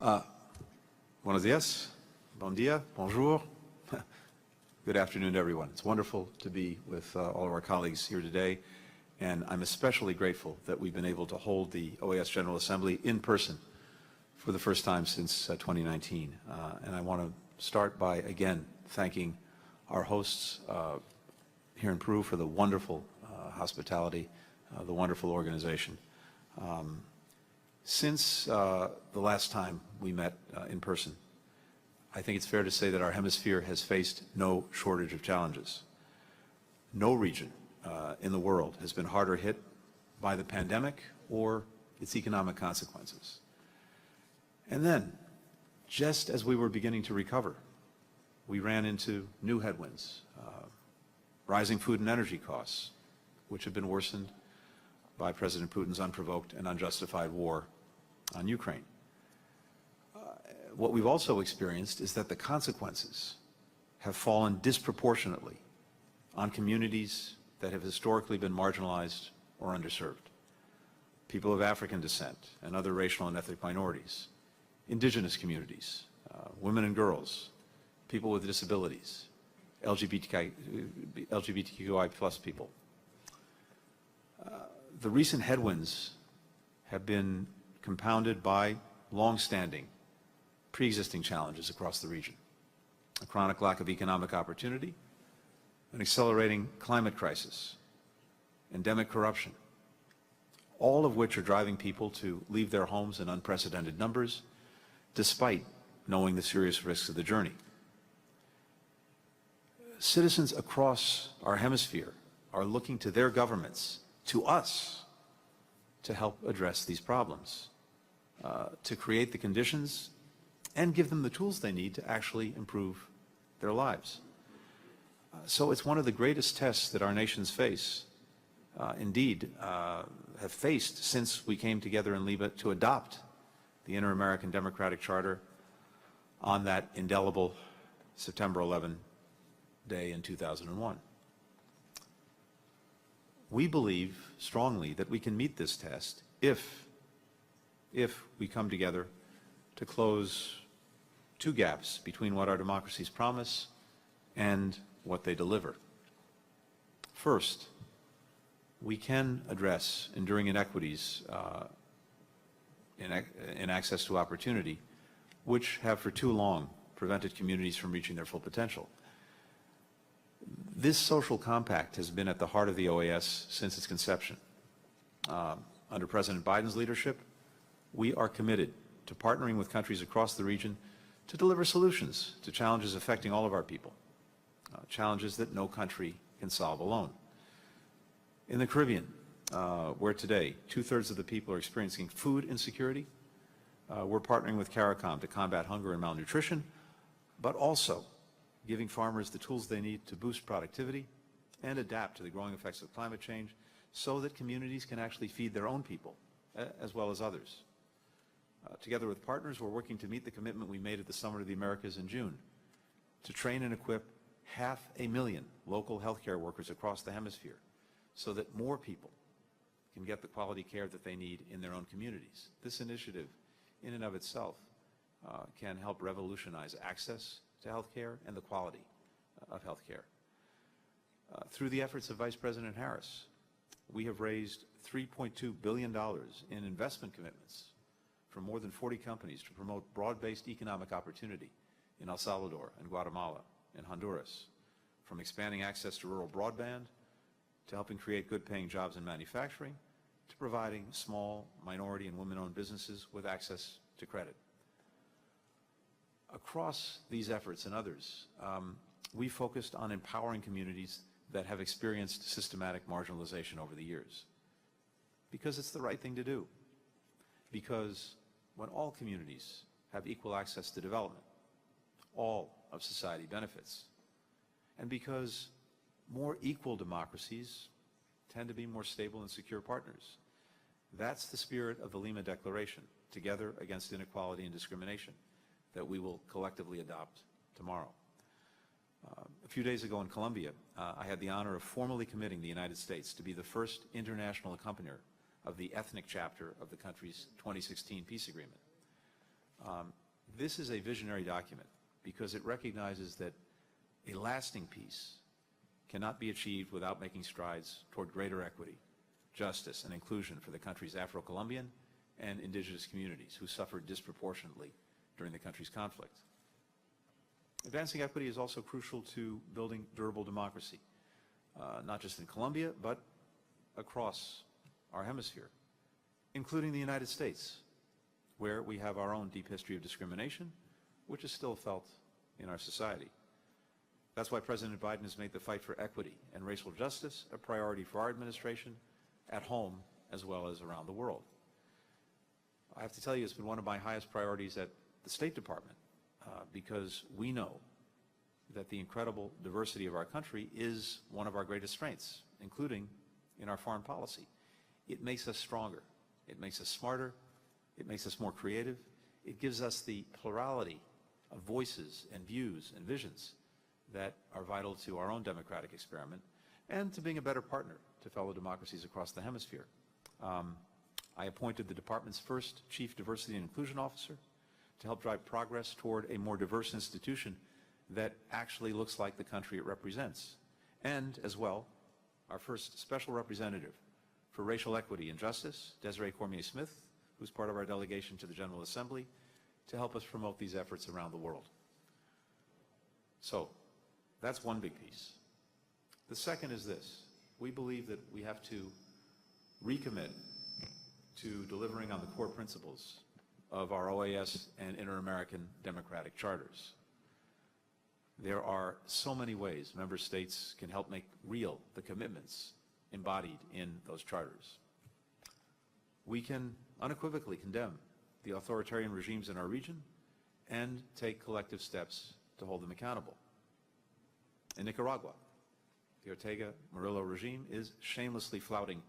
Buenos dias, bon dia, bonjour. Good afternoon to everyone. It's wonderful to be with all of our colleagues here today, and I'm especially grateful that we've been able to hold the OAS General Assembly in person for the first time since 2019. And I want to start by, again, thanking our hosts here in Peru for the wonderful hospitality, the wonderful organization. Since the last time we met in person, I think it's fair to say that our hemisphere has faced no shortage of challenges. No region in the world has been harder hit by the pandemic or its economic consequences. And then, just as we were beginning to recover, we ran into new headwinds, rising food and energy costs, which have been worsened by President Putin's unprovoked and unjustified war on Ukraine. What we've also experienced is that the consequences have fallen disproportionately on communities that have historically been marginalized or underserved. People of African descent and other racial and ethnic minorities, indigenous communities, women and girls, people with disabilities, LGBTQI plus people. The recent headwinds have been compounded by long-standing, pre-existing challenges across the region. A chronic lack of economic opportunity, an accelerating climate crisis, endemic corruption, all of which are driving people to leave their homes in unprecedented numbers, despite knowing the serious risks of the journey. Citizens across our hemisphere are looking to their governments, to us, to help address these problems, to create the conditions and give them the tools they need to actually improve their lives. So it's one of the greatest tests that our nations face, indeed, have faced since we came together in Lima to adopt the Inter-American Democratic Charter on that indelible September 11 day in 2001. We believe strongly that we can meet this test if we come together to close two gaps between what our democracies promise and what they deliver. First, we can address enduring inequities in access to opportunity, which have for too long prevented communities from reaching their full potential. This social compact has been at the heart of the OAS since its conception. Under President Biden's leadership, we are committed to partnering with countries across the region to deliver solutions to challenges affecting all of our people, challenges that no country can solve alone. In the Caribbean, where today 2/3 of the people are experiencing food insecurity, we're partnering with CARICOM to combat hunger and malnutrition, but also giving farmers the tools they need to boost productivity and adapt to the growing effects of climate change so that communities can actually feed their own people as well as others. Together with partners, we're working to meet the commitment we made at the Summit of the Americas in June to train and equip 500,000 local healthcare workers across the hemisphere so that more people can get the quality care that they need in their own communities. This initiative, in and of itself, can help revolutionize access to healthcare and the quality of healthcare. Through the efforts of Vice President Harris, we have raised $3.2 billion in investment commitments from more than 40 companies to promote broad-based economic opportunity in El Salvador and Guatemala and Honduras, from expanding access to rural broadband to helping create good-paying jobs in manufacturing to providing small, minority, and women-owned businesses with access to credit. Across these efforts and others, we focused on empowering communities that have experienced systematic marginalization over the years, because it's the right thing to do. Because when all communities have equal access to development, all of society benefits. And because more equal democracies tend to be more stable and secure partners. That's the spirit of the Lima Declaration, Together Against Inequality and Discrimination, that we will collectively adopt tomorrow. A few days ago in Colombia, I had the honor of formally committing the United States to be the first international accompanier of the ethnic chapter of the country's 2016 peace agreement. This is a visionary document because it recognizes that a lasting peace cannot be achieved without making strides toward greater equity, justice, and inclusion for the country's Afro-Colombian and indigenous communities who suffered disproportionately during the country's conflict. Advancing equity is also crucial to building durable democracy, not just in Colombia, but across our hemisphere, including the United States, where we have our own deep history of discrimination, which is still felt in our society. That's why President Biden has made the fight for equity and racial justice a priority for our administration at home as well as around the world. I have to tell you, it's been one of my highest priorities at the State Department because we know that the incredible diversity of our country is one of our greatest strengths, including in our foreign policy. It makes us stronger. It makes us smarter. It makes us more creative. It gives us the plurality of voices and views and visions that are vital to our own democratic experiment and to being a better partner to fellow democracies across the hemisphere. I appointed the department's first Chief Diversity and Inclusion Officer to help drive progress toward a more diverse institution that actually looks like the country it represents. And, as well, our first Special Representative for Racial Equity and Justice, Desiree Cormier-Smith, who's part of our delegation to the General Assembly, to help us promote these efforts around the world. So, that's one big piece. The second is this. We believe that we have to recommit to delivering on the core principles of our OAS and Inter-American Democratic Charters. There are so many ways member states can help make real the commitments embodied in those charters. We can unequivocally condemn the authoritarian regimes in our region and take collective steps to hold them accountable. In Nicaragua, the Ortega-Murillo regime is shamelessly flouting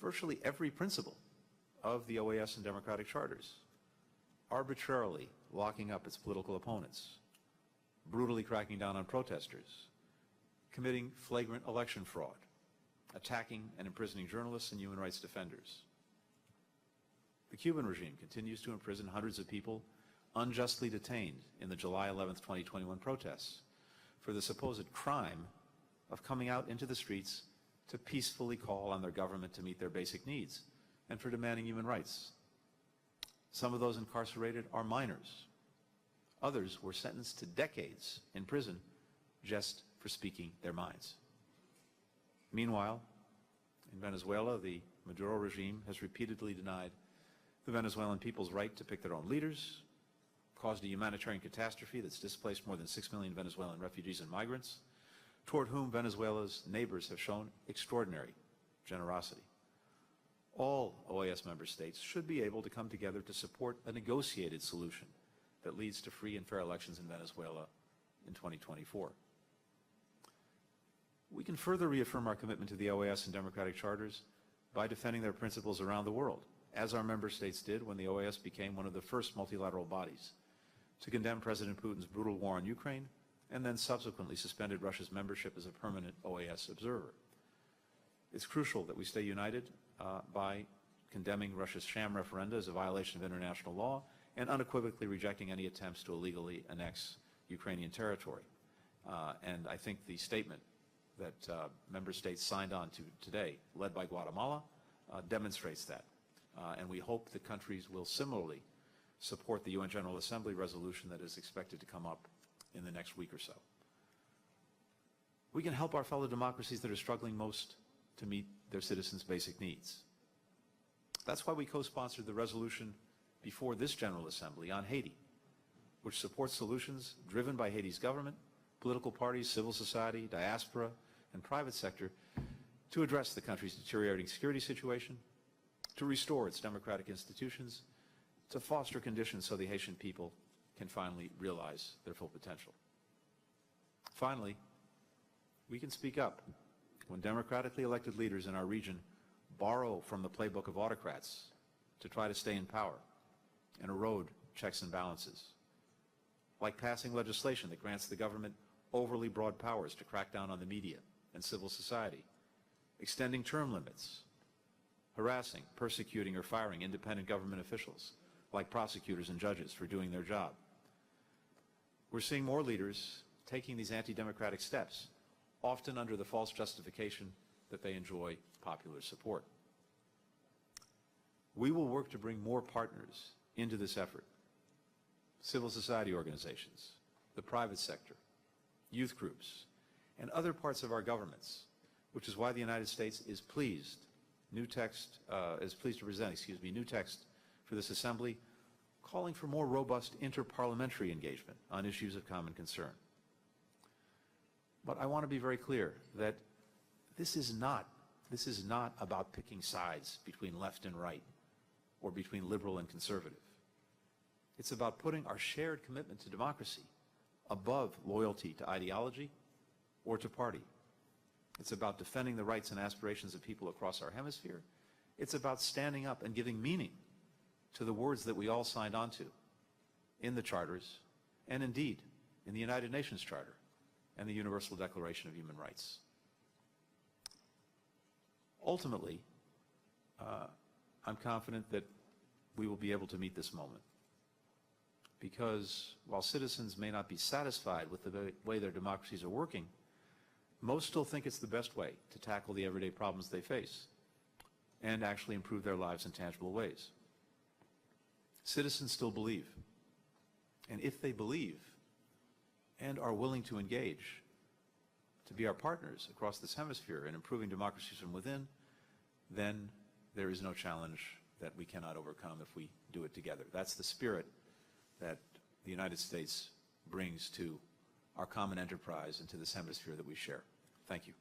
virtually every principle of the OAS and democratic charters, arbitrarily locking up its political opponents, brutally cracking down on protesters, committing flagrant election fraud, attacking and imprisoning journalists and human rights defenders. The Cuban regime continues to imprison hundreds of people unjustly detained in the July 11, 2021 protests for the supposed crime of coming out into the streets to peacefully call on their government to meet their basic needs and for demanding human rights. Some of those incarcerated are minors. Others were sentenced to decades in prison just for speaking their minds. Meanwhile, in Venezuela, the Maduro regime has repeatedly denied the Venezuelan people's right to pick their own leaders, caused a humanitarian catastrophe that's displaced more than 6 million Venezuelan refugees and migrants, toward whom Venezuela's neighbors have shown extraordinary generosity. All OAS member states should be able to come together to support a negotiated solution that leads to free and fair elections in Venezuela in 2024. We can further reaffirm our commitment to the OAS and democratic charters by defending their principles around the world, as our member states did when the OAS became one of the first multilateral bodies to condemn President Putin's brutal war on Ukraine and then subsequently suspended Russia's membership as a permanent OAS observer. It's crucial that we stay united by condemning Russia's sham referenda as a violation of international law and unequivocally rejecting any attempts to illegally annex Ukrainian territory. And I think the statement that member states signed on to today, led by Guatemala, demonstrates that. And we hope that countries will similarly support the UN General Assembly resolution that is expected to come up in the next week or so. We can help our fellow democracies that are struggling most to meet their citizens' basic needs. That's why we co-sponsored the resolution before this General Assembly on Haiti, which supports solutions driven by Haiti's government, political parties, civil society, diaspora, and private sector to address the country's deteriorating security situation, to restore its democratic institutions, to foster conditions so the Haitian people can finally realize their full potential. Finally, we can speak up when democratically elected leaders in our region borrow from the playbook of autocrats to try to stay in power and erode checks and balances, like passing legislation that grants the government overly broad powers to crack down on the media and civil society, extending term limits, harassing, persecuting, or firing independent government officials like prosecutors and judges, for doing their job. We're seeing more leaders taking these anti-democratic steps, often under the false justification that they enjoy popular support. We will work to bring more partners into this effort: civil society organizations, the private sector, youth groups, and other parts of our governments, which is why the United States is pleased to present new text for this Assembly, calling for more robust interparliamentary engagement on issues of common concern. But I want to be very clear that this is not about picking sides between left and right or between liberal and conservative. It's about putting our shared commitment to democracy above loyalty to ideology or to party. It's about defending the rights and aspirations of people across our hemisphere. It's about standing up and giving meaning to the words that we all signed on to in the charters, and indeed in the United Nations Charter and the Universal Declaration of Human Rights. Ultimately, I'm confident that we will be able to meet this moment, because while citizens may not be satisfied with the way their democracies are working, most still think it's the best way to tackle the everyday problems they face and actually improve their lives in tangible ways. Citizens still believe, and if they believe and are willing to engage, to be our partners across this hemisphere in improving democracies from within, then there is no challenge that we cannot overcome if we do it together. That's the spirit that the United States brings to our common enterprise and to this hemisphere that we share. Thank you.